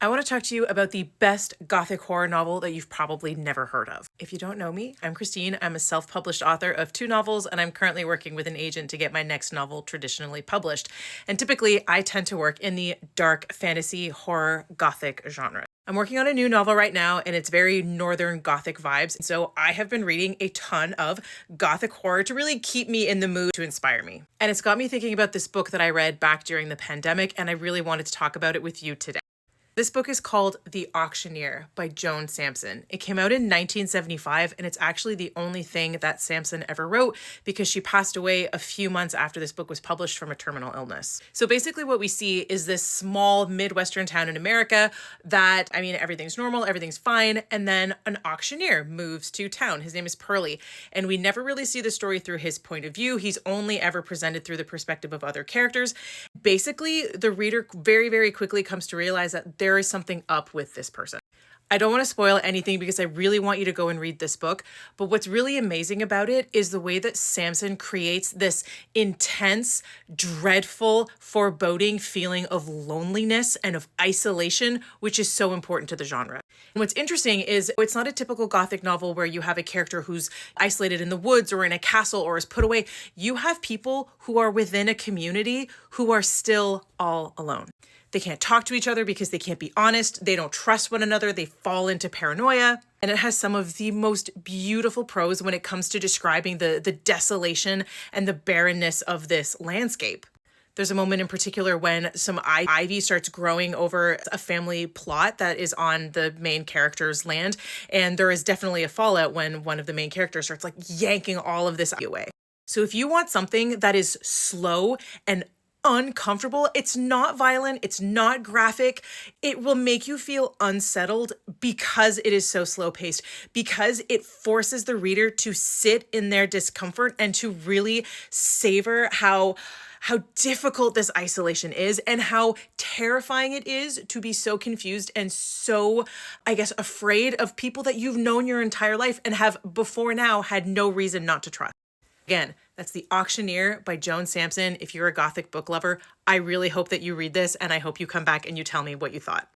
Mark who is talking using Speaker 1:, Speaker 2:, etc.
Speaker 1: I want to talk to you about the best gothic horror novel that you've probably never heard of. If you don't know me, I'm Christine. I'm a self-published author of 2 novels, and I'm currently working with an agent to get my next novel traditionally published. And typically, I tend to work in the dark fantasy, horror, gothic genre. I'm working on a new novel right now, and it's very northern gothic vibes. So I have been reading a ton of gothic horror to really keep me in the mood, to inspire me. And it's got me thinking about this book that I read back during the pandemic, and I really wanted to talk about it with you today. This book is called The Auctioneer by Joan Sampson. It came out in 1975, and it's actually the only thing that Sampson ever wrote because she passed away a few months after this book was published from a terminal illness. So basically what we see is this small Midwestern town in America that, everything's normal, everything's fine, and then an auctioneer moves to town. His name is Pearlie, and we never really see the story through his point of view. He's only ever presented through the perspective of other characters. Basically, the reader very, very quickly comes to realize that there is something up with this person. I don't want to spoil anything because I really want you to go and read this book. But what's really amazing about it is the way that Sampson creates this intense, dreadful, foreboding feeling of loneliness and of isolation, which is so important to the genre. And what's interesting is it's not a typical Gothic novel where you have a character who's isolated in the woods or in a castle or is put away. You have people who are within a community who are still all alone. They can't talk to each other because they can't be honest. They don't trust one another. They fall into paranoia. And it has some of the most beautiful prose when it comes to describing the desolation and the barrenness of this landscape. There's a moment in particular when some ivy starts growing over a family plot that is on the main character's land. And there is definitely a fallout when one of the main characters starts yanking all of this away. So if you want something that is slow and uncomfortable, it's not violent, it's not graphic, it will make you feel unsettled because it is so slow paced, because it forces the reader to sit in their discomfort and to really savor how difficult this isolation is and how terrifying it is to be so confused and so, afraid of people that you've known your entire life and have before now had no reason not to trust. Again, that's The Auctioneer by Joan Sampson. If you're a Gothic book lover, I really hope that you read this, and I hope you come back and you tell me what you thought.